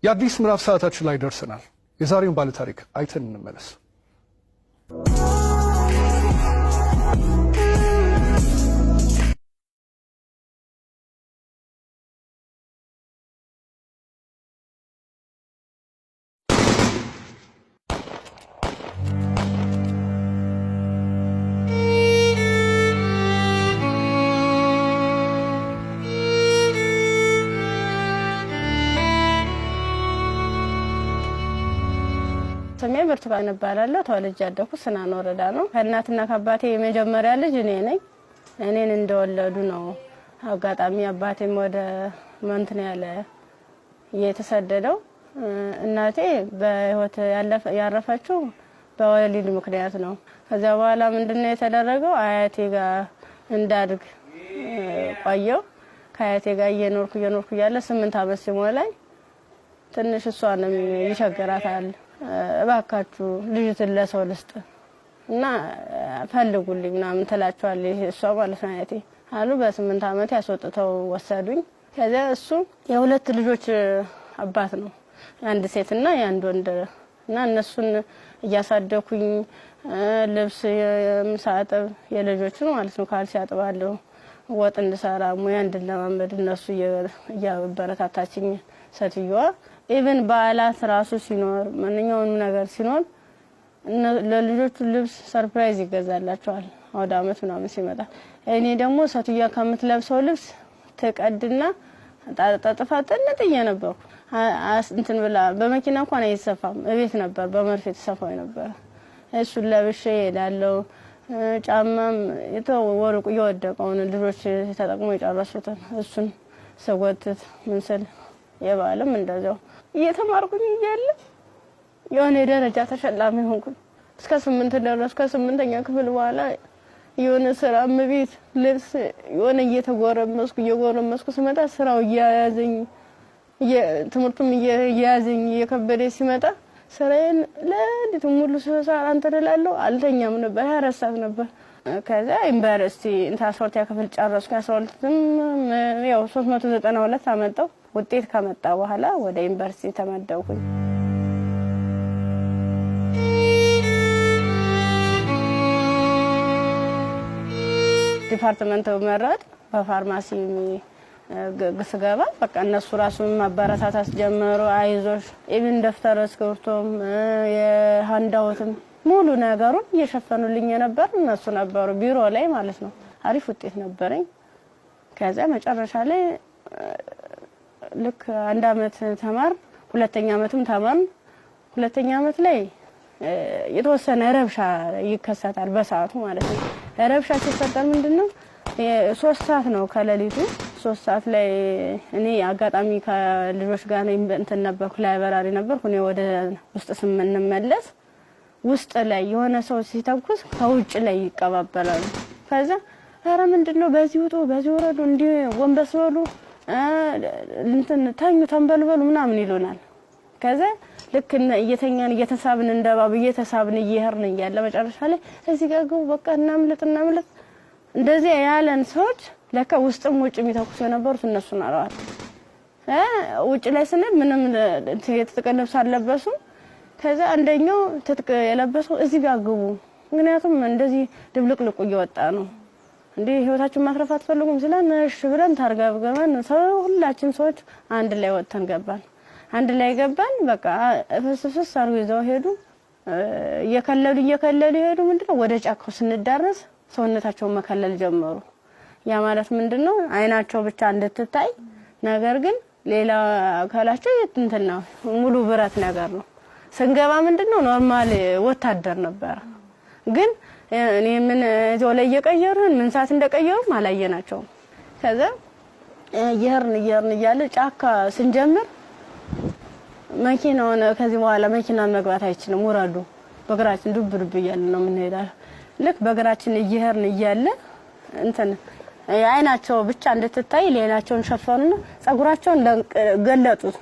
የአዲስ ምዕራፍ ሰዓታችን ላይ ደርሰናል። የዛሬውን ባለ ታሪክ አይተን እንመለስ። ስሜ ብርቱካን እባላለሁ። ተወልጄ ያደኩት ስናን ወረዳ ነው። ከእናትና ከአባቴ የመጀመሪያ ልጅ እኔ ነኝ። እኔን እንደወለዱ ነው አጋጣሚ አባቴም ወደ መንትን ያለ የተሰደደው። እናቴ በህይወት ያረፈችው በወሊድ ምክንያት ነው። ከዛ በኋላ ምንድነው የተደረገው? አያቴ ጋር እንዳድግ ቆየው። ከአያቴ ጋር እየኖርኩ ያለ 8 አመት ሲሞላኝ ትንሽ እሷንም ይቸግራታል። እባካችሁ ልጅትን ለሰው ልስጥ እና ፈልጉልኝ ምናምን ትላቸዋለች እሷ ማለት ነው አያቴ አሉ። በ8 አመት ያስወጥተው ወሰዱኝ። ከዛ እሱ የሁለት ልጆች አባት ነው፣ አንድ ሴትና አንድ ወንድ እና እነሱን እያሳደኩኝ ልብስ የምሳጠብ የልጆችን ማለት ነው ካልሲ ያጥባለሁ፣ ወጥ እንድሰራ ሙያ እንድለማመድ እነሱ እያበረታታችኝ ሴትዮዋ ኢቭን በዓላት ራሱ ሲኖር ማንኛውንም ነገር ሲኖር ለልጆቹ ልብስ ሰርፕራይዝ ይገዛላቸዋል ወደ አመት ምናምን ሲመጣ። እኔ ደግሞ ሴትዮዋ ከምትለብሰው ልብስ ተቀድና ተጣጣፋጥነት እየነበርኩ እንትን ብላ በመኪና እንኳን አይሰፋም እቤት ነበር በመርፌ ተሰፋው ነበር። እሱን ለብሼ እሄዳለሁ። ጫማም የተወርቁ የወደቀውን ልጆች ተጠቅሞ የጨረሱትን እሱን ሰጎትት ምን ስል የባለም እንደዛው እየተማርኩኝ እያለ የሆነ ደረጃ ተሸላሚ ሆንኩኝ። እስከ 8 ደረስኩ። ከ8ኛ ክፍል በኋላ የሆነ ስራ ቤት ልብስ የሆነ እየጎረመስኩ ስመጣ ስራው እያያዘኝ ትምህርቱም እያያዘኝ እየከበደ ሲመጣ ስራዬን ለዲቱ ሙሉ ሰዓት አንተደላለሁ አልተኛም ነበር። 24 ሰዓት ነበር። ከዛ ዩኒቨርሲቲ ኢንተርሶርት ያከፍል ጨረስኩ። 12ም ያው 392 አመጣው። ውጤት ከመጣ በኋላ ወደ ዩኒቨርሲቲ ተመደብኩኝ። ዲፓርትመንት መረጥ በፋርማሲ ስገባ በቃ እነሱ ራሱን ማበረታታት ጀመሩ። አይዞሽ ኢቭን ደፍተር እስክሪብቶም የሃንዳውትም ሙሉ ነገሩን እየሸፈኑልኝ ነበር እነሱ ነበሩ ቢሮ ላይ ማለት ነው። አሪፍ ውጤት ነበረኝ። ከዛ መጨረሻ ላይ ልክ 1 አመት ተማር፣ 2ኛ አመትም ተማር። 2ኛ አመት ላይ የተወሰነ ረብሻ ይከሰታል በሰዓቱ ማለት ነው። ረብሻ ሲፈጠር ምንድነው 3 ሰዓት ነው ከሌሊቱ 3 ሰዓት ላይ እኔ አጋጣሚ ከልጆች ጋር እንትን ነበርኩ ላይብራሪ ነበርኩ። እኔ ወደ ውስጥ ስንመለስ ውስጥ ላይ የሆነ ሰው ሲተኩስ ከውጭ ላይ ይቀባበላሉ። ከዛ ኧረ ምንድነው በዚህ ውጡ በዚህ ወረዱ እንዴ ወንበስ በሉ እንትን ታኙ ተንበልበሉ ምናምን ይሉናል። ከዛ ልክ እየተኛን እየተሳብን እንደባብ እየተሳብን እየሄርን ያለ መጨረሻ ላይ እዚህ ጋር ገቡ በቃ እናምልጥ እንደዚህ ያለን ሰዎች ለካ ውስጥም ውጭም ይተኩሱ የነበሩት እነሱ ናራዋል። ውጭ ላይ ስንል ምንም የተጠቀለብስ አለበሱ። ከዛ አንደኛው ትጥቅ የለበሰው እዚህ ጋር ግቡ ምክንያቱም እንደዚህ ድብልቅልቁ እየወጣ ነው እንዴ ህይወታችን ማትረፍ አትፈልጉም ሲለን እሺ ብለን ታርጋብገን ሁላችን ሰዎች አንድ ላይ ወጥተን ገባን። አንድ ላይ ገባን። በቃ ፍስፍስ አርጉ ይዘው ሄዱ። እየከለሉ ሄዱ። ምንድነው ወደ ጫካው ስንዳረስ ሰውነታቸው መከለል ጀመሩ። ያ ማለት ምንድነው አይናቸው ብቻ እንድትታይ ነገር ግን ሌላ አካላቸው እንትና ሙሉ ብረት ነገር ነው። ስንገባ ምንድነው ኖርማል ወታደር ነበር። ግን እኔ ምን እዚያው ላይ እየቀየሩን ምን ሰዓት እንደቀየሩ አላየናቸው። ከዛ እየሄርን እያለ ጫካ ስንጀምር መኪናውን ከዚህ በኋላ መኪና መግባት አይችልም ውረዱ በእግራችን ዱብ እያለ ነው የምንሄዳው። ልክ በእግራችን እየሄርን እያለ እንትን አይናቸው ብቻ እንድትታይ ሌላቸውን ሸፈኑና ጸጉራቸውን ገለጡት።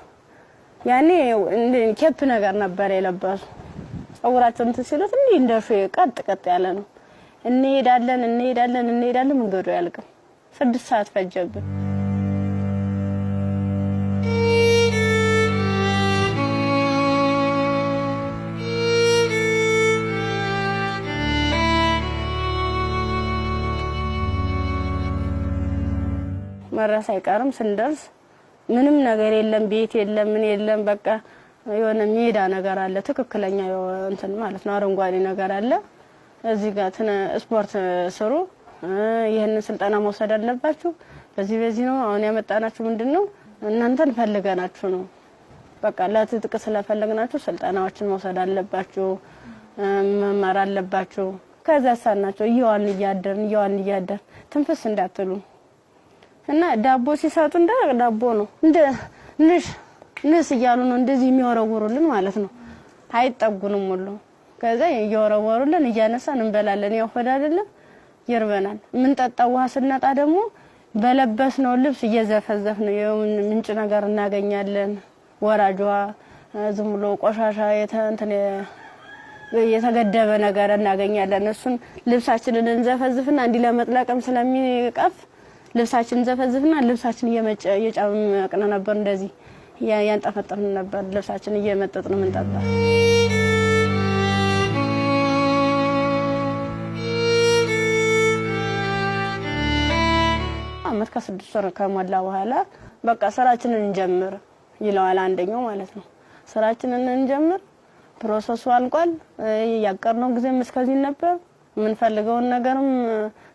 ያኔ ኬፕ ነገር ነበር የለበሱ። ጸጉራቸውን ሲሉት እንደሹ ቀጥ ያለ ነው። እንሄዳለን መንገዱ ያልቅም። 6 ሰዓት ፈጀብን። መረስ አይቀርም ስንደርስ ምንም ነገር የለም ቤት የለም ምን የለም በቃ የሆነ ሜዳ ነገር አለ ትክክለኛ እንትን ማለት ነው አረንጓዴ ነገር አለ እዚህ ጋር ስፖርት ስሩ ይሄንን ስልጠና መውሰድ አለባችሁ በዚህ ነው አሁን ያመጣናችሁ ምንድነው እናንተን ፈልገናችሁ ነው በቃ ለትጥቅ ስለፈለግናችሁ ስልጠናዎችን መውሰድ አለባችሁ መማር አለባችሁ ከዛ ሳናቸው ይዋል እያደር ትንፍስ እንዳትሉ እና ዳቦ ሲሰጡ እንደ ዳቦ ነው እንደ ንስ ይያሉ ነው እንደዚህ የሚወረውሩልን ማለት ነው አይጠጉንም ሁሉ ከዛ ይወረውሩልን እያነሳን እንበላለን ያው ፈዳ አይደለም ይርበናል ምን ጠጣው ውሃ ስናጣ ደግሞ በለበስነው ልብስ እየዘፈዘፍን ምንጭ ነገር እናገኛለን ወራጅዋ ዝም ብሎ ቆሻሻ የተገደበ ነገር እናገኛለን እሱን ልብሳችንን እንዘፈዝፍና እንዲ ለመጥለቅም ስለሚቀፍ ልብሳችንን ዘፈዝፍና ልብሳችንን እየጫመቅን ነበር እንደዚህ ያንጠፈጠፍን ነበር ልብሳችንን እየመጠጥን ምንጠጣ አመት ከ6 ወር ከሞላ በኋላ በቃ ስራችንን እንጀምር ይላል አንደኛው ማለት ነው ስራችንን እንጀምር ፕሮሰሱ አልቋል ያቀርነው ጊዜም እስከዚህ ነበር ምን ፈልገውን ነገርም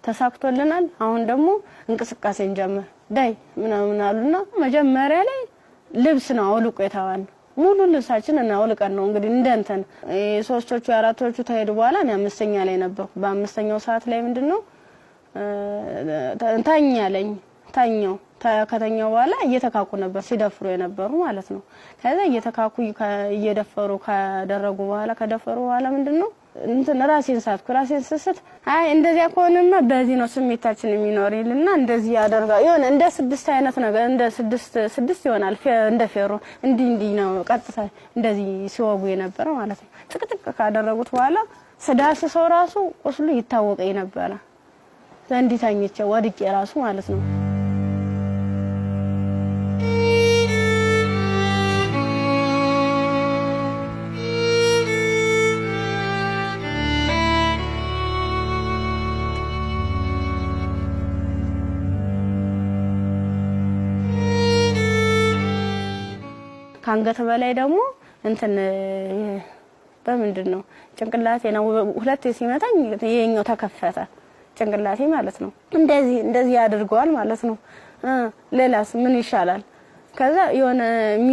ተሳክቶልናል አሁን ደግሞ እንቅስቃሴ እንጀምር ዳይ ምናምን አሉና መጀመሪያ ላይ ልብስ ነው አውልቆ የታዋን ሙሉ ልብሳችንን አውልቀን ነው እንግዲህ እንደንተን ሶስቶቹ አራቶቹ ተሄዱ በኋላ ነው አምስተኛ ላይ ነበርኩ በአምስተኛው ሰዓት ላይ ምንድነው ታኛው ከተኛው በኋላ እየተካኩ ነበር ሲደፍሩ የነበሩ ማለት ነው ከዛ እየተካኩ እየደፈሩ ከደፈሩ በኋላ ምንድነው እንትን ራሴን ስስት አይ እንደዚያ ከሆነማ በዚህ ነው ስሜታችን የሚኖርልና እንደዚህ ያደርጋ ይሆነ እንደ 6 አይነት ነገር እንደ 6 ይሆናል እንደ ፌሮ እንዲ ነው ቀጥታ እንደዚህ ሲወጉ የነበረ ማለት ነው ጥቅጥቅ ካደረጉት በኋላ ስዳስ ሰው ራሱ ቁስሉ ይታወቀኝ ነበር ዘንዲታኝቼ ወድቄ ራሱ ማለት ነው ካንገት በላይ ደግሞ እንትን በምንድነው ጭንቅላቴ ነው ሁለት ሲመታኝ የኛው ተከፈተ ጭንቅላቴ ማለት ነው እንደዚህ ያድርገዋል ማለት ነው ሌላስ ምን ይሻላል ከዛ የሆነ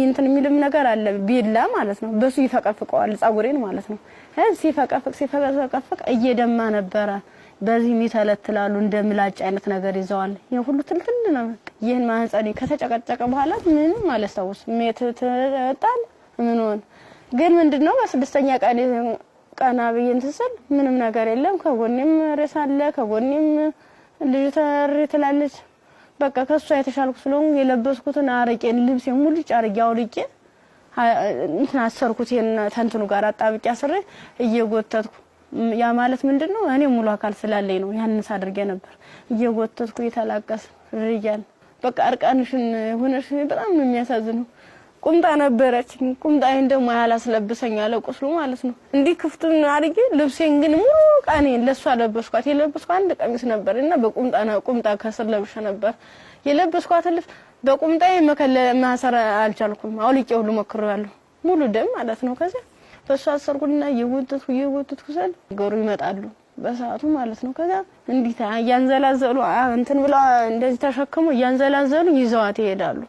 እንትን የሚልም ነገር አለ ቢላ ማለት ነው በሱ ይፈቀፍቀዋል ጻጉሬን ማለት ነው ሲፈቀፍቅ እየደማ ነበር በዚህ ሚተለትላሉ እንደምላጭ አይነት ነገር ይዘዋል የሁሉ ትልትል ነው ይሄን ማህፀኔ ከተጨቀጨቀ በኋላ ምን ማለት ነው ሜት ተጣል ምን ሆነ ግን ምንድነው በስድስተኛ ቀና በየን ተሰል ምንም ነገር የለም ከጎኔም ረሳለ ከጎኔም ልጅ ተርትላለች በቃ ከሷ የተሻልኩ ስለሆነ የለበስኩትን አረቄን ልብስ ሙሉ ጫርጊ አውልቄ እንትን አሰርኩት ተንትኑ ጋር አጣብቄ አስሬ እየጎተትኩ ያ ማለት ምንድነው እኔ ሙሉ አካል ስላለኝ ነው ያንንስ አድርጌ ነበር እየጎተትኩ ይተላቀስ ርያል በቃ አርቃንሽን ሆነሽ በጣም ነው የሚያሳዝነው ቁምጣ ነበረች ቁምጣዬን ደግሞ ያላስለብሰኝ አለ ቁስሉ ማለት ነው እንዲ ክፍቱን አድርጌ ልብሴን ግን ሙሉ ቃኔን ለሷ ለበስኳት የለበስኳት አንድ ቀሚስ ነበርና ቁምጣ ከስር ለብሼ ነበር የለበስኳት ልብስ በቁምጣዬ ማሰር አልቻልኩም አውልቄ ሁሉ ሞክሬያለሁ ሙሉ ደም ማለት ነው ከዛ በሷ አሰርኩና የወጥቱ ሰል ገሩ ይመጣሉ በሰዓቱ ማለት ነው ከዛ እንዲታ ያንዘላዘሉ እንትን ብላ እንደዚህ ተሸክሙ ያንዘላዘሉ ይዘዋት ይሄዳሉ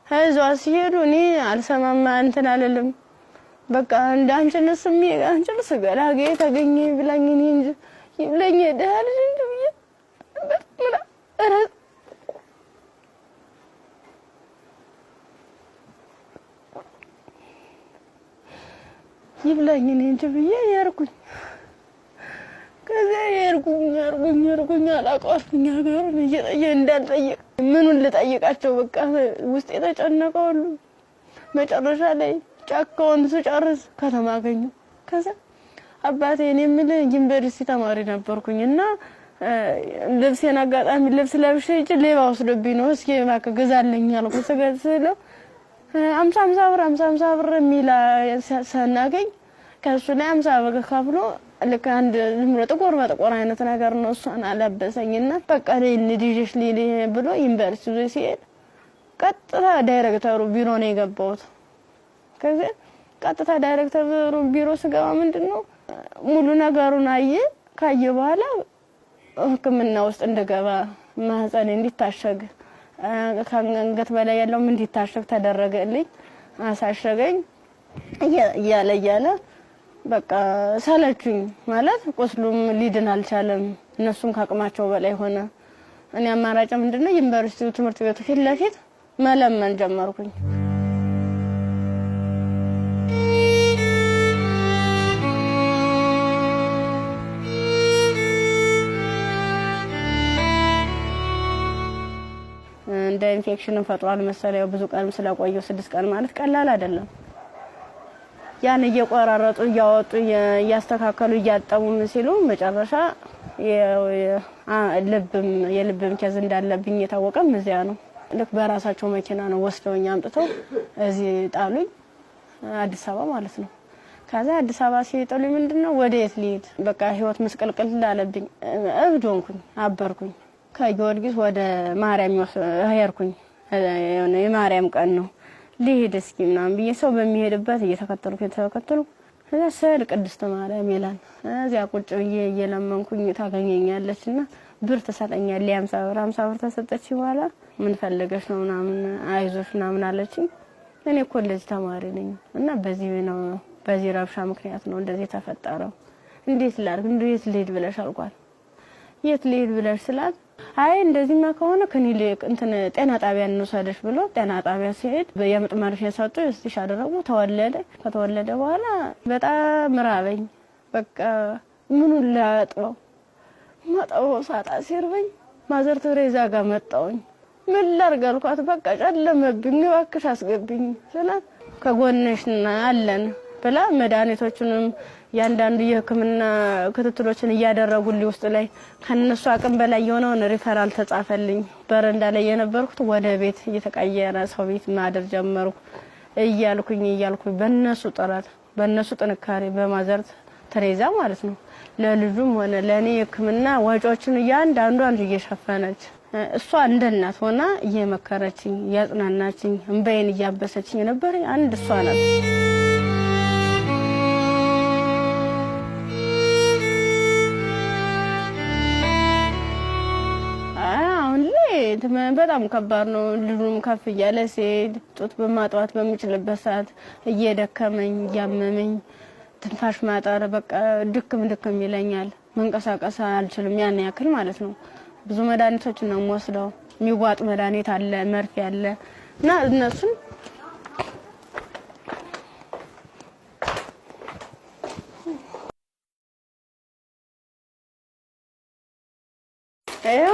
ሀይዟ ሲሄዱ እኔ አልሰማማ እንትን አለለም በቃ እንዳንችልስ አንችልስ ገላጌ ተገኘ ብላኝ እኔ እንጂ ይብለኝ ደህል እንጂ በጥምራ ይብለኝ እኔ እንጂ ብዬ ያርኩኝ ከዛ ያርኩኝ አላቀርኩኝ ሀገሩን እንዳልጠየቅ ምኑን ልጠይቃቸው በቃ ውስጥ የተጨነቀው ሁሉ መጨረሻ ላይ ጫካውን ስጨርስ ከተማ አገኘ ከዛ አባቴ እኔ ምን ዩኒቨርሲቲ ተማሪ ነበርኩኝና ልብሴን አጋጣሚ ልብስ ለብሼ እጅ ሌባ ወስዶብኝ ነው እስኪ ማከ ገዛልኝ አልኩት ስገዝለው 50 ብር ሚላ ሰናገኝ ከሱ ላይ 50 ብር ከፍሎ ልክ አንድ ዝምሮ ጥቁር በጥቁር አይነት ነገር ነው እሷን አለበሰኝና በቃ ልጅሽ ሊሊ ብሎ ዩኒቨርሲቲ ሲሄድ ቀጥታ ዳይሬክተሩ ቢሮ ነው የገባሁት። ከዛ ቀጥታ ዳይሬክተሩ ቢሮ ስገባ ምንድነው ሙሉ ነገሩን ካየ በኋላ ህክምና ውስጥ እንደገባ ማህፀን እንዲታሸግ ከአንገት በላይ ያለው እንዲታሸግ ተደረገልኝ። አሳሸገኝ እያለ በቃ ሰለችኝ ማለት ቁስሉም ሊድን አልቻለም። እነሱም ካቅማቸው በላይ ሆነ። እኔ አማራጭ ምንድነው ዩኒቨርሲቲው ትምህርት ቤቱ ፊት ለፊት መለመን ጀመርኩኝ። እንደ ኢንፌክሽን ፈጥሯል መሰለኝ ብዙ ቀን ስለቆየው 6 ቀን ማለት ቀላል አይደለም። ያን እየቆራረጡ እያወጡ እያስተካከሉ እያጠሙ ሲሉ መጨረሻ የልብም ኬዝ እንዳለብኝ የታወቀም እዚያ ነው። ልክ በራሳቸው መኪና ነው ወስደውኝ አምጥተው እዚህ ጣሉኝ፣ አዲስ አበባ ማለት ነው። ከዛ አዲስ አበባ ሲጥሉኝ ምንድነው ወዴት ልሂድ በቃ ህይወት መስቀልቅል እንዳለብኝ እብድ ሆንኩኝ፣ አበርኩኝ። ከጊዮርጊስ ወደ ማርያም ሄድኩኝ። የማርያም ቀን ነው ልሂድ እስኪ ምናምን ብዬ ሰው በሚሄድበት እየተከተልኩ እዛ ስል ቅድስት ማርያም ይላል። እዚያ ቁጭ ብዬ እየለመንኩኝ ታገኘኛለችና ብር ትሰጠኛለች። 50 ብር ተሰጠች። በኋላ ምን ፈልገሽ ነው ምናምን አይዞሽ ምናምን አለችኝ። እኔ ኮሌጅ ተማሪ ነኝ እና በዚህ ረብሻ ምክንያት ነው እንደዚህ ተፈጠረው። እንዴት ላድርግ እንዴት ልሂድ ብለሽ አልኳት። የት ልሂድ ብለሽ ስላት አይ እንደዚህማ ከሆነ ክሊኒክ ጤና ጣቢያ እንውሰድሽ ብሎ ጤና ጣቢያ ሲሄድ የምጥ መርፌ ሰጡ። እስቲሽ አደረጉ። ከተወለደ በኋላ በጣም ራበኝ። በቃ ምኑን ላጥበው ማጣው ሳጣ ሲርበኝ ማዘር ተሬዛ ጋር መጣሁኝ። ምን ላድርግ አልኳት። በቃ ጨለመብኝ እባክሽ አስገብኝ ስላት ከጎንሽ አለን ብላ መድኃኒቶቹንም ያንዳንዱ የህክምና ክትትሎችን እያደረጉልኝ ውስጥ ላይ ከነሱ አቅም በላይ የሆነውን ሪፈራል ተጻፈልኝ። በረንዳ ላይ የነበርኩት ወደ ቤት እየተቀየረ ሰው ቤት ማደር ጀመርኩ። እያልኩኝ በእነሱ ጥረት በእነሱ ጥንካሬ በማዘር ተሬዛ ማለት ነው ለልጁም ሆነ ለኔ ህክምና ወጪዎችን ያንዳንዷን እየሸፈነች እሷ እንደ እናት ሆና እየመከረችኝ እያጽናናችኝ እንባዬን እያበሰችኝ ነበር። አንድ እሷ ናት። በጣም ከባድ ነው። ልጁም ከፍ እያለ ሲሄድ ጡት በማጥዋት በሚችልበት ሰዓት እየደከመኝ እያመመኝ ትንፋሽ ማጠር በቃ ድክም ይለኛል። መንቀሳቀስ አልችልም። ያን ያክል ማለት ነው። ብዙ መድኃኒቶች ነው የምወስደው። የሚዋጥ መድኃኒት አለ፣ መርፌ አለ እና እነሱን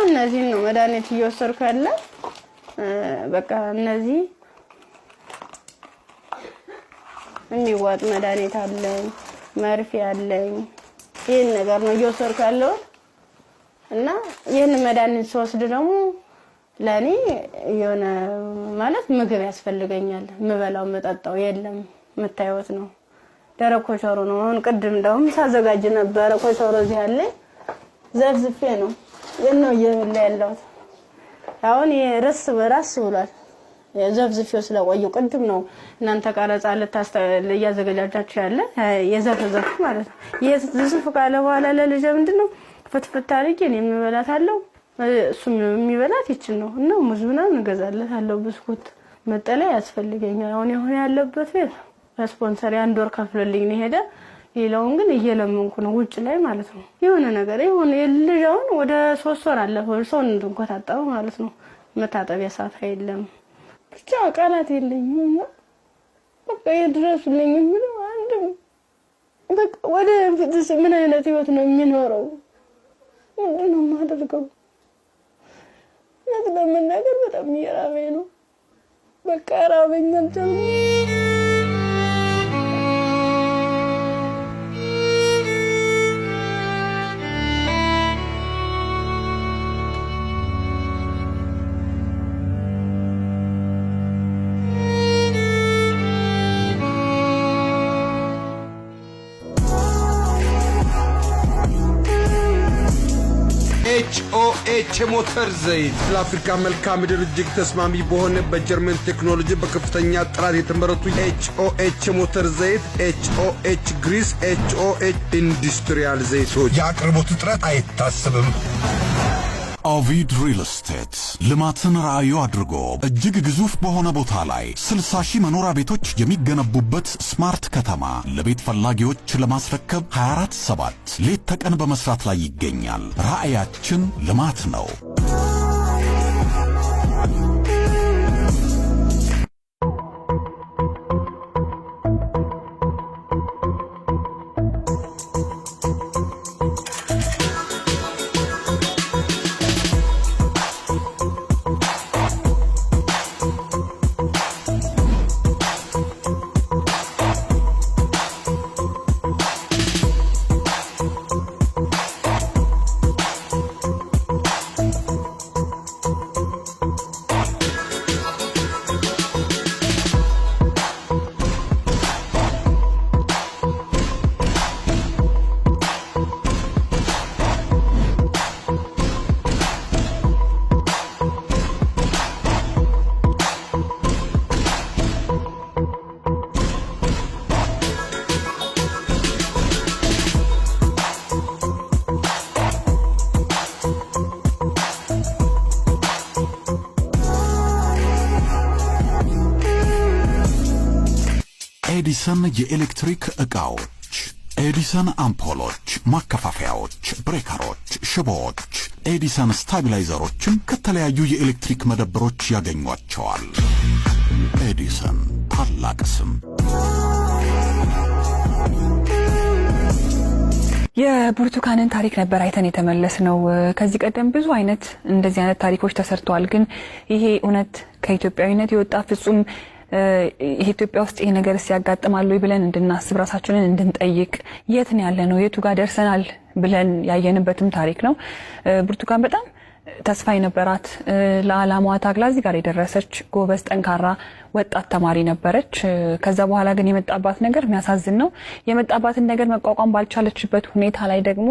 እነዚህ ነው መድኃኒት እየወሰድኩ ያለ። በቃ እነዚህ የሚዋጥ መድኃኒት አለኝ፣ መርፌ አለኝ። ይሄን ነገር ነው እየወሰድኩ ያለው እና ይሄን መድኃኒት ስወስድ ደግሞ ለኔ የሆነ ማለት ምግብ ያስፈልገኛል። ምበላው መጠጣው የለም። መታየት ነው። ደረቅ ኮሾሮ ነው። አሁን ቅድም እንደውም ሳዘጋጅ ነበር። ኮሾሮ እዚህ አለ ዘፍዝፌ ነው የነው እየበላ ያለው። አሁን የራስ ብሏል። የዘፍዝፌው ስለቆየው ቅድም ነው እናንተ ቀረጻ እያዘጋጃችሁ ያለ የዘፍዘፍ ማለት ነው። የዘፍዝፍ ካለ በኋላ ለልጅ ምንድነው ፍትፍት አድርጌ እኔ የምበላታለሁ እሱም የሚበላት ይችል ነው እና ሙዝ ምናምን እገዛለታለሁ። ብስኩት መጠለያ ያስፈልገኛል። አሁን ያለበት ቤት ስፖንሰር አንድ ወር ከፍሎልኝ ነው ሄደ። ሌላውን ግን እየለመንኩ ነው ውጭ ላይ ማለት ነው። የሆነ ነገር የልጅውን ወደ 3 ወር አለፈው ሰውን እንድንቆጣጣው ማለት ነው። መታጠቢያ ሰዓት አይደለም ብቻ ቃላት የለኝም። በቃ የድረሱልኝ ምን አንድም በቃ ወደ ፍትስ ምን አይነት ህይወት ነው የሚኖረው? ምንድነው የማደርገው? ለምን ነገር በጣም እየራበኝ ነው። በቃ ራበኝ አልቻልኩም። ኤች ሞተር ዘይት ለአፍሪካ መልክዓ ምድር እጅግ ተስማሚ በሆነ በጀርመን ቴክኖሎጂ በከፍተኛ ጥራት የተመረቱ ኤች ሞተር ዘይት፣ ኤች ግሪስ፣ ኤች ኢንዱስትሪያል ዘይቶች። የአቅርቦት እጥረት አይታሰብም። ኦቪድ ሪል ስቴት ልማትን ራዕዩ አድርጎ እጅግ ግዙፍ በሆነ ቦታ ላይ 60,000 መኖሪያ ቤቶች የሚገነቡበት ስማርት ከተማ ለቤት ፈላጊዎች ለማስረከብ 24/7 ሌት ተቀን በመስራት ላይ ይገኛል። ራዕያችን ልማት ነው። ኤዲሰን የኤሌክትሪክ ዕቃዎች፣ ኤዲሰን አምፖሎች፣ ማከፋፈያዎች፣ ብሬከሮች፣ ሽቦዎች፣ ኤዲሰን ስታቢላይዘሮችን ከተለያዩ የኤሌክትሪክ መደብሮች ያገኟቸዋል። ኤዲሰን ታላቅ ስም። የብርቱካንን ታሪክ ነበር አይተን የተመለስነው። ከዚህ ቀደም ብዙ አይነት እንደዚህ አይነት ታሪኮች ተሰርተዋል። ግን ይሄ እውነት ከኢትዮጵያዊነት የወጣ ፍጹም ኢትዮጵያ ውስጥ ይሄ ነገር ሲያጋጥማል ወይ ብለን እንድናስብ ራሳችንን እንድንጠይቅ የት ነው ያለነው የቱ ጋር ደርሰናል ብለን ያየንበትም ታሪክ ነው። ብርቱካን በጣም ተስፋ የነበራት ለዓላማዋ ታግላ እዚህ ጋር የደረሰች ጎበዝ ጠንካራ ወጣት ተማሪ ነበረች። ከዛ በኋላ ግን የመጣባት ነገር የሚያሳዝን ነው። የመጣባትን ነገር መቋቋም ባልቻለችበት ሁኔታ ላይ ደግሞ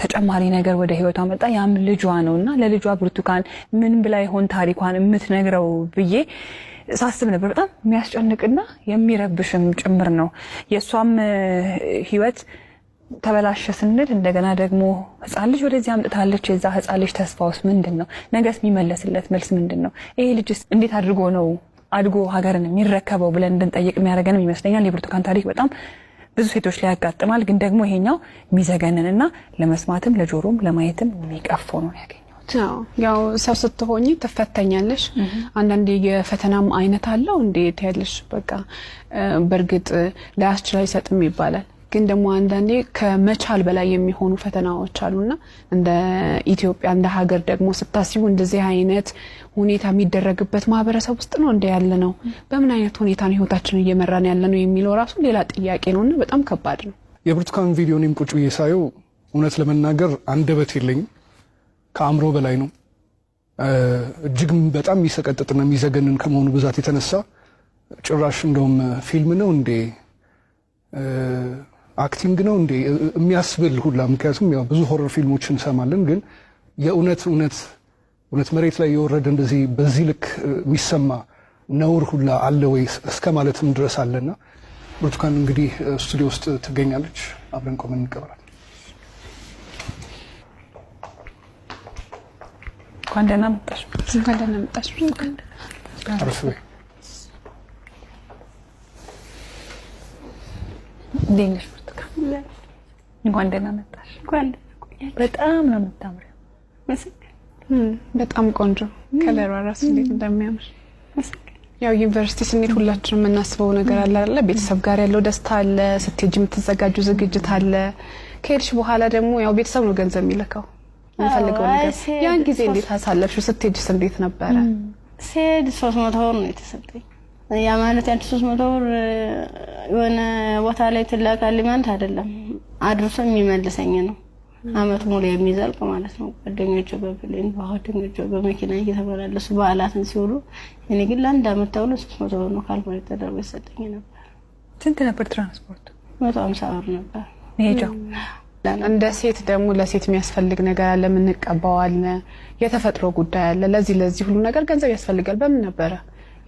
ተጨማሪ ነገር ወደ ህይወቷ መጣ። ያም ልጇ ነውና ለልጇ ብርቱካን ምን ብላ ይሆን ታሪኳን የምትነግረው ብዬ ሳስብ ነበር። በጣም የሚያስጨንቅና የሚረብሽም ጭምር ነው። የሷም ህይወት ተበላሸ ስንል እንደገና ደግሞ ህፃን ልጅ ወደዚህ አምጥታለች። የዛ ህፃን ልጅ ተስፋውስ ምንድነው? ነገስ የሚመለስለት መልስ ምንድነው? ይሄ ልጅስ እንዴት አድርጎ ነው አድጎ ሀገርን የሚረከበው ብለን እንድንጠይቅ የሚያደርገንም ይመስለኛል። የብርቱካን ታሪክ በጣም ብዙ ሴቶች ላይ ያጋጥማል። ግን ደግሞ ይሄኛው የሚዘገንንና ለመስማትም ለጆሮም ለማየትም የሚቀፎ ነው ያገኘው። ያው ሰው ስትሆኚ ተፈተኛለሽ። አንዳንዴ የፈተናም አይነት አለው እንዴት ያለሽ በቃ በርግጥ ላያስችል አይሰጥም ይባላል። ግን ደግሞ አንዳንዴ ከመቻል በላይ የሚሆኑ ፈተናዎች አሉና እንደ ኢትዮጵያ እንደ ሀገር ደግሞ ስታስቡ እንደዚህ አይነት ሁኔታ የሚደረግበት ማህበረሰብ ውስጥ ነው እንደ ያለ ነው። በምን አይነት ሁኔታ ነው ህይወታችንን እየመራን ያለ ነው የሚለው ራሱ ሌላ ጥያቄ ነውና በጣም ከባድ ነው። የብርቱካን ቪዲዮንም ቁጭ ብዬ ሳየው እውነት ለመናገር አንደበት የለኝም። ከአእምሮ በላይ ነው። እጅግ በጣም የሚሰቀጥጥና የሚዘገንን ከመሆኑ ብዛት የተነሳ ጭራሽ እንደውም ፊልም ነው እንዴ አክቲንግ ነው እንዴ የሚያስብል ሁላ። ምክንያቱም ያው ብዙ ሆረር ፊልሞችን እንሰማለን፣ ግን የእውነት መሬት ላይ የወረደ እንደዚህ በዚህ ልክ የሚሰማ ነውር ሁላ አለ ወይ እስከ ማለትም ድረስ አለና ብርቱካን እንግዲህ ስቱዲዮ ውስጥ ትገኛለች። አብረን ቆመን እንቀበላለን። እንኳን ደህና መጣሽ። እንኳን ደህና መጣሽ። ዲንሽ ብርቱካን እንኳን ደህና መጣሽ። በጣም ነው የምታምሪው። በጣም ቆንጆ ከለሯ ራሱ እንዴት እንደሚያምር። ያው ዩኒቨርሲቲ ስንሄድ ሁላችንም የምናስበው ነገር አለ አይደል? ቤተሰብ ጋር ያለው ደስታ አለ፣ ስትሄጂ የምትዘጋጁ ዝግጅት አለ። ከሄድሽ በኋላ ደግሞ ያው ቤተሰብ ነው ገንዘብ የሚልከው እንፈልገው ነገር። ያን ጊዜ እንዴት አሳለፍሽ? ስትሄጂስ እንዴት ነበረ? ስሄድ 300 ብር ነው የተሰጠኝ። ያ ማለት ያን 300 ብር የሆነ ቦታ ላይ ትላካል ማለት አይደለም፣ አድርሶ የሚመልሰኝ ነው። አመት ሙሉ የሚዘልቅ ማለት ነው። ጓደኞቼ በፕሌን ጓደኞቼ በመኪና እየተመላለሱ በዓላትን ሲውሉ እኔ ግን ለአንድ አመት ተውሎ 300 ብር ነው ካልኩሌት ተደርጎ ይሰጠኝ ነበር። ስንት ነበር ትራንስፖርት? 150 ብር ነበር መሄጃው። እንደ ሴት ደግሞ ለሴት የሚያስፈልግ ነገር አለ፣ የምንቀባው አለ፣ የተፈጥሮ ጉዳይ አለ። ለዚህ ሁሉ ነገር ገንዘብ ያስፈልጋል። በምን ነበረ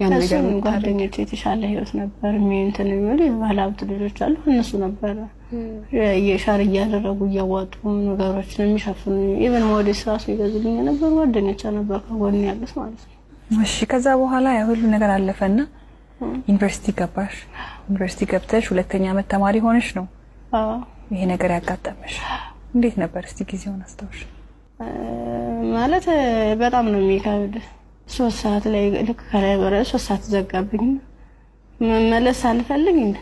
ያን ነገር? ጓደኞቼ የተሻለ ህይወት ነበር እንትን የሚሉ ባለሀብት ልጆች አሉ። እነሱ ነበረ የሻር እያደረጉ እያዋጡ ነገሮችን የሚሸፍኑ ኢቨን ሞዴስ ራሱ ይገዙልኝ ነበር። ጓደኞቼ ነበር ከጎን ያሉት ማለት ነው። እሺ ከዛ በኋላ ያ ሁሉ ነገር አለፈና ዩኒቨርሲቲ ገባሽ። ዩኒቨርሲቲ ገብተሽ ሁለተኛ ዓመት ተማሪ ሆነሽ ነው ይሄ ነገር ያጋጠመሽ። እንዴት ነበር እስቲ ጊዜውን አስታውሽ? ማለት በጣም ነው የሚከብድ። 3 ሰዓት ላይ ልክ ከላይ ወረ 3 ሰዓት ዘጋብኝ። መመለስ አልፈልግ እንደ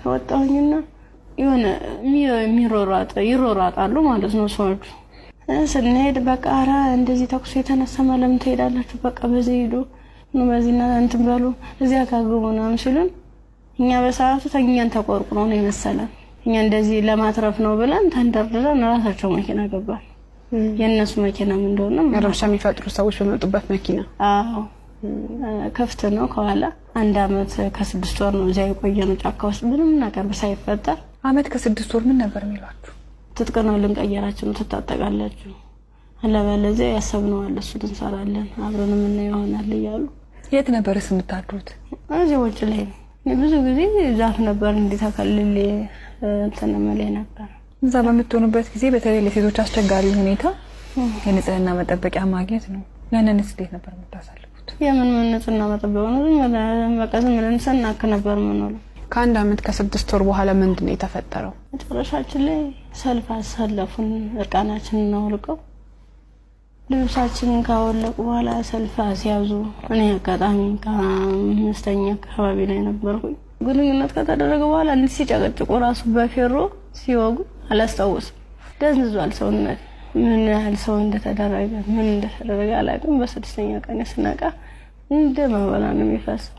ወጣሁኝና የሆነ ይሮራጣሉ ማለት ነው ሰዎች። ስንሄድ በቃ ኧረ እንደዚህ ተኩስ የተነሳ ለምን ትሄዳላችሁ? በቃ በዚህ ሄዱ ነው በዚህና እንትን በሉ እዚያ ካግቡና ሲሉን እኛ በሰዓቱ ተኛን ተቆርቁሮ ነው የመሰለን። እኛ እንደዚህ ለማትረፍ ነው ብለን ተንደርድረን ራሳቸው መኪና ገባን። የነሱ መኪና ምን እንደሆነ ረብሻ የሚፈጥሩ ሰዎች በመጡበት መኪና። አዎ ከፍተ ነው ከኋላ 1 አመት ከ6 ወር ነው እዚያ የቆየነው ጫካ ውስጥ ምንም ነገር ሳይፈጠር። አመት ከ6 ወር ምን ነበር የሚሏችሁ? ትጥቅ ነው ልንቀየራችሁ ነው ትታጠቃላችሁ፣ አለበለዚያ ያሰብነው አለ እሱ እንሰራለን አብረን ምን ይሆናል እያሉ። የት ነበርስ የምታድሩት? እዚህ ውጭ ላይ ብዙ ጊዜ ዛፍ ነበር እንዲታከልል ተነመለ ነበር። እዛ በምትሆኑበት ጊዜ በተለይ ለሴቶች አስቸጋሪ ሁኔታ የንጽህና መጠበቂያ ማግኘት ነው። ያንንስ እንዴት ነበር የምታሳልፉት? የምን ንጽህና መጠበቂያ ነው? በቃ ዝም ብለን ስናክ ነበር የምንውለው። ከ1 አመት ከ6 ወር በኋላ ምንድነው የተፈጠረው? መጨረሻችን ላይ ሰልፍ አሰለፉን። እርቃናችንን አውልቀው ልብሳችንን ካወለቁ በኋላ ሰልፍ አስያዙ። እኔ አጋጣሚ ከ5ኛ አካባቢ ላይ ነበርኩኝ። ግንኙነት ከተደረገ በኋላ እንዲህ ሲጨቀጭቁ ራሱ በፌሮ ሲወጉ አላስታውስም። ደንዝዟል ሰውነት። ምን ያህል ሰው እንደተደረገ ምን እንደተደረገ አላውቅም። በ6ኛ ቀን ስነቃ እንደ ማባላ ነው የሚፈሰው።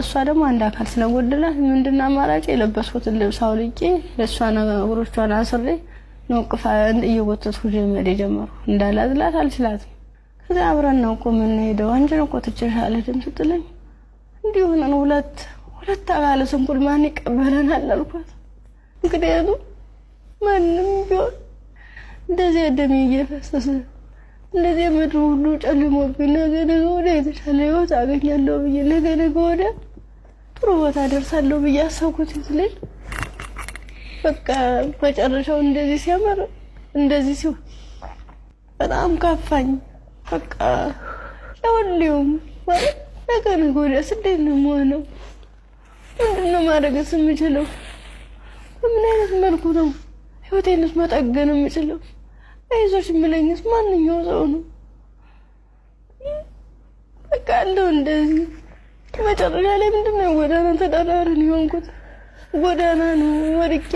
እሷ ደግሞ አንድ አካል ስለጎደላት ምንድነው አማራጭ? የለበስኩትን ልብስ አውልቄ ለሷ ነገሮቿን አስሬ ነውቅፋ እየወተቱ ጀመረ ጀመሩ። እንዳላዝላት አልችላትም። ከዛ አብረን ነው እኮ ምን ሄደው አንቺ ነው እኮ ትችላለህ ድም ስትለኝ እንዲሁ ነው ሁለት አካል ስንኩል ማን ይቀበለናል አልኳት። እንግዲህ ማንም ቢሆን እንደዚህ ደም እየፈሰሰ እንደዚህ ምድሩ ሁሉ ጨልሞብኝ ነገ ወዲያ የተሻለ ህይወት አገኛለሁ ብዬ ነገ ወዲያ ጥሩ ቦታ ደርሳለሁ ብዬ አሰብኩት ይስለኝ። በቃ መጨረሻው እንደዚህ ሲያመር እንደዚህ ሲሆን በጣም ከፋኝ። በቃ ለሁሉም ማለት ነገ ወዲያ እንዴት ነው የምሆነው? ምንድነው ማድረግስ የምችለው? በምን አይነት መልኩ ነው ህይወቴንስ መጠገን የምችለው? አይዞሽ የሚለኝስ ማንኛው ሰው ነው? በቃ አለው እንደዚህ መጨረሻ ላይ ምንድነው ጎዳና ተዳዳሪ ሆንኩት። ጎዳና ነው ወድቄ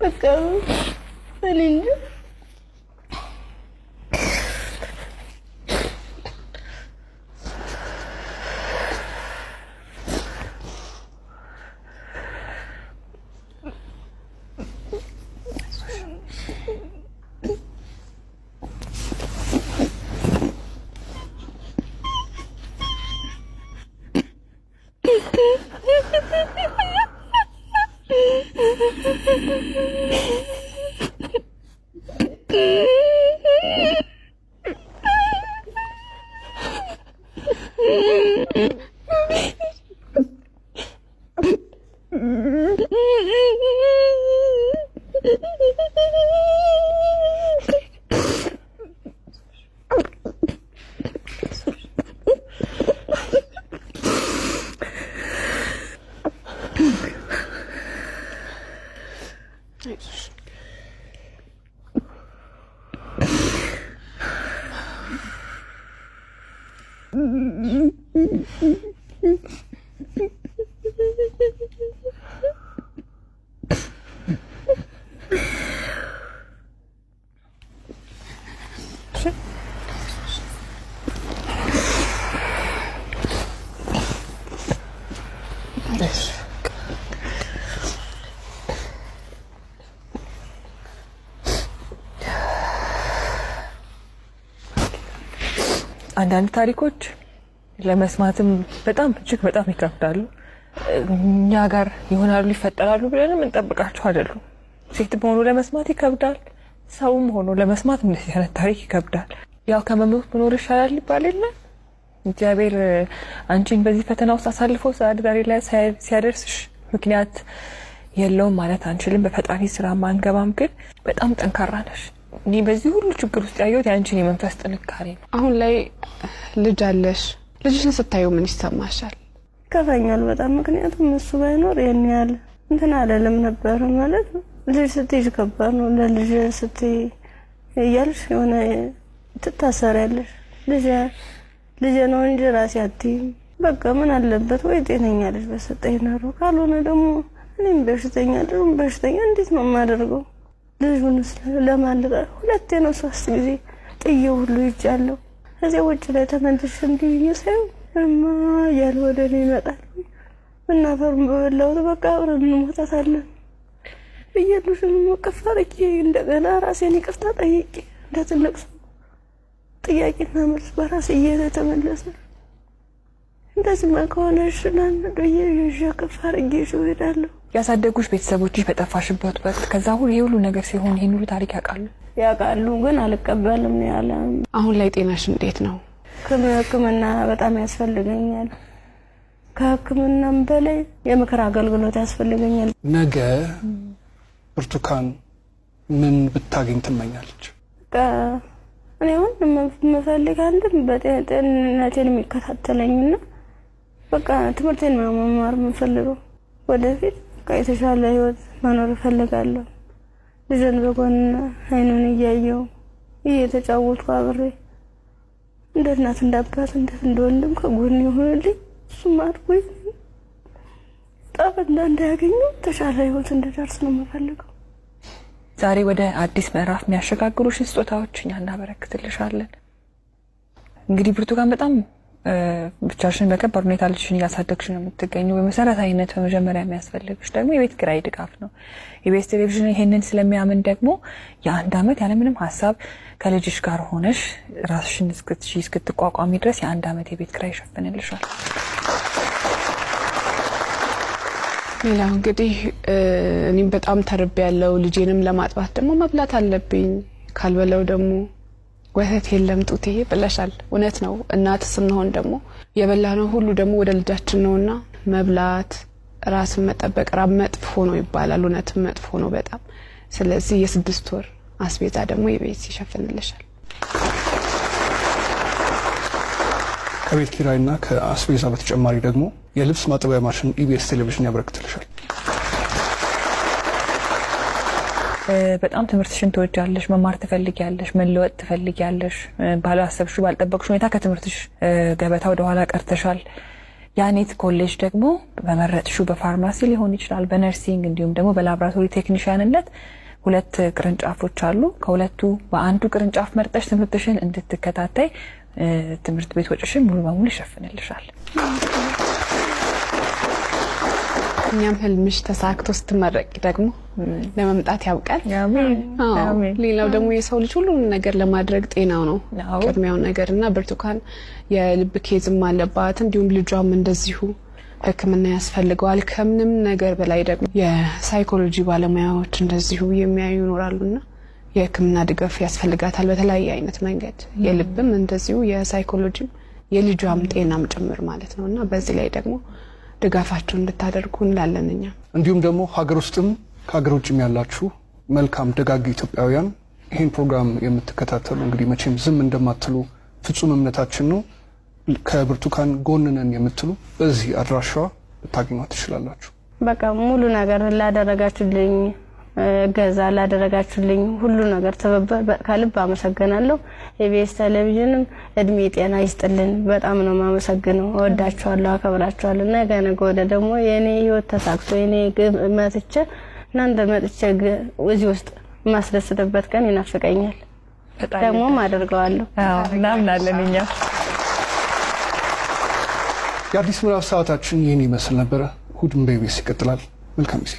በቃ እኔ እንጂ አንዳንድ ታሪኮች ለመስማትም በጣም እጅግ በጣም ይከብዳሉ። እኛ ጋር ይሆናሉ ይፈጠራሉ ብለንም እንጠብቃቸው አይደሉም። ሴት ሆኖ ለመስማት ይከብዳል፣ ሰውም ሆኖ ለመስማት እንደዚህ አይነት ታሪክ ይከብዳል። ያው ከመሞት መኖር ይሻላል ይባል የለ። እግዚአብሔር አንቺን በዚህ ፈተና ውስጥ አሳልፎ ዛሬ ላይ ሲያደርስሽ ምክንያት የለውም ማለት አንችልም። በፈጣሪ ስራ ማንገባም፣ ግን በጣም ጠንካራ ነሽ። እኔ በዚህ ሁሉ ችግር ውስጥ ያየሁት ያንቺን የመንፈስ ጥንካሬ ነው። አሁን ላይ ልጅ አለሽ። ልጅሽን ስታዩ ምን ይሰማሻል? ይከፋኛል በጣም። ምክንያቱም እሱ ባይኖር ያን ያህል እንትን አይደለም ነበር ማለት ልጅ ስትይዥ ከባድ ነው። ለልጅ ስትይ እያልሽ የሆነ ትታሰሪያለሽ። ልጅ ነው እንጂ ራሴ አትይም። በቃ ምን አለበት ወይ ጤነኛ ልጅ በሰጠኝ ነው። ካልሆነ ደግሞ እኔም በሽተኛ እንዴት ነው የማደርገው? ልጁን ለማልቀ ሁለቴ ነው 3 ጊዜ ጥዬው ሁሉ ይጫለው። እዚያ ውጭ ላይ ተመልሼ እንዲህ ሳይው እማ ያለ ወደ እኔ ይመጣል። እናፈሩን በበላሁት በቃ አብረን እንሞታታለን ብዬልሽም መቀፈርቂ እንደገና ራሴን ይቅርታ ጠይቄ እንደ ትልቅ ሰው ጥያቄና መልስ በራሴ እየተመለሰ እንደዚህ ከሆነ ሽናን ደየሽ ከፋርጌ ይሄዳለሁ። ያሳደጉሽ ቤተሰቦችሽ በጠፋሽበት ወቅት ከዛ ሁሉ ነገር ሲሆን ይሄን ሁሉ ታሪክ ያውቃሉ፣ ግን አልቀበልም ነው ያለ። አሁን ላይ ጤናሽ እንዴት ነው? ሕክምና በጣም ያስፈልገኛል። ከሕክምናም በላይ የምክር አገልግሎት ያስፈልገኛል። ነገ ብርቱካን ምን ብታገኝ ትመኛለች? እኔ አሁን የምፈልግ አንድም በጤንነቴን የሚከታተለኝና በቃ ትምህርቴን መማር የምፈልገው ወደፊት የተሻለ ህይወት መኖር እፈልጋለሁ። ልጅን በጎን አይኑን እያየው እየተጫወቱ አብሬ እንደ እናት እንደ አባት እንደ ወንድም ከጎን ይሆንልኝ። እሱም አድርጎኝ ጠብ እንዳያገኙ ተሻለ ህይወት እንድደርስ ነው የምፈልገው። ዛሬ ወደ አዲስ ምዕራፍ የሚያሸጋግሩሽ ስጦታዎች እኛ እናበረክትልሻለን። እንግዲህ ብርቱካን በጣም ብቻሽን በከባድ ሁኔታ ልጅሽን እያሳደግሽ ነው የምትገኘው። በመሰረታዊነት በመጀመሪያ የሚያስፈልግሽ ደግሞ የቤት ኪራይ ድጋፍ ነው። ኢቢኤስ ቴሌቪዥን ይሄንን ስለሚያምን ደግሞ የ1 ዓመት ያለምንም ሀሳብ ከልጅሽ ጋር ሆነሽ ራስሽን እስክትቋቋሚ ድረስ የ1 ዓመት የቤት ኪራይ ይሸፍንልሻል። ሌላው እንግዲህ እኔም በጣም ተርቤያለሁ። ልጄንም ለማጥባት ደግሞ መብላት አለብኝ። ካልበለው ደግሞ ወተት የለም ጡቴ ብለሻል። እውነት ነው። እናት ስንሆን ደግሞ የበላነው ሁሉ ደግሞ ወደ ልጃችን ነውና መብላት፣ ራስን መጠበቅ መጥፎ ነው ይባላል። እውነትም መጥፎ ነው በጣም። ስለዚህ የ6 ወር አስቤዛ ደግሞ ኢቢኤስ ይሸፍንልሻል። ከቤት ኪራይና ከአስቤዛ በተጨማሪ ደግሞ የልብስ ማጠቢያ ማሽን ኢቢኤስ ቴሌቪዥን ያበረክትልሻል። በጣም ትምህርትሽን ትወጃለሽ፣ መማር ትፈልጊያለሽ፣ መለወጥ ትፈልጊያለሽ። ባላሰብሽው ባልጠበቅሽው ሁኔታ ከትምህርትሽ ገበታ ወደ ኋላ ቀርተሻል። ያኔት ኮሌጅ ደግሞ በመረጥሽው በፋርማሲ ሊሆን ይችላል፣ በነርሲንግ እንዲሁም ደግሞ በላቦራቶሪ ቴክኒሻንነት 2 ቅርንጫፎች አሉ። ከሁለቱ በአንዱ ቅርንጫፍ መርጠሽ ትምህርትሽን እንድትከታተይ ትምህርት ቤት ወጪሽን ሙሉ በሙሉ ይሸፍንልሻል። እኛም ህልምሽ ተሳክቶ ስትመረቂ ደግሞ ለመምጣት ያውቃል። አሜን። ሌላው ደግሞ የሰው ልጅ ሁሉ ነገር ለማድረግ ጤናው ነው ቅድሚያው ነገርና ብርቱካን የልብ ኬዝም አለባት፣ እንዲሁም ልጇም እንደዚሁ ሕክምና ያስፈልገዋል። ከምንም ነገር በላይ ደግሞ የሳይኮሎጂ ባለሙያዎች እንደዚሁ የሚያዩ ይኖራሉና የሕክምና ድጋፍ ያስፈልጋታል በተለያየ አይነት መንገድ፣ የልብም እንደዚሁ የሳይኮሎጂም የልጇም ጤናም ጭምር ማለት ነውና በዚህ ላይ ደግሞ ድጋፋቸውን እንድታደርጉ እንላለንኛ። እንዲሁም ደግሞ ሀገር ውስጥም ከሀገር ውጭም ያላችሁ መልካም ደጋግ ኢትዮጵያውያን ይህን ፕሮግራም የምትከታተሉ እንግዲህ መቼም ዝም እንደማትሉ ፍጹም እምነታችን ነው። ከብርቱካን ጎን ነን የምትሉ በዚህ አድራሻዋ ልታገኟት ትችላላችሁ። በቃ ሙሉ ነገር ላደረጋችሁልኝ ገዛ ላደረጋችሁልኝ ሁሉ ነገር ተበበ ከልብ አመሰግናለሁ። ኢቢኤስ ቴሌቪዥንም እድሜ ጤና ይስጥልን። በጣም ነው ማመሰግነው። እወዳችኋለሁ፣ አከብራችኋለሁ። ነገ ወደ ደግሞ የኔ ህይወት ተሳክቶ የኔ መጥቼ እናንተ መጥቼ እዚህ ውስጥ ማስደስተበት ቀን ይናፍቀኛል። ደግሞ አደርገዋለሁ። እናምናለን እኛ። የአዲስ ምዕራፍ ሰዓታችን ይህን ይመስል ነበረ። እሑድም በኢቢኤስ ይቀጥላል። መልካም ጊዜ።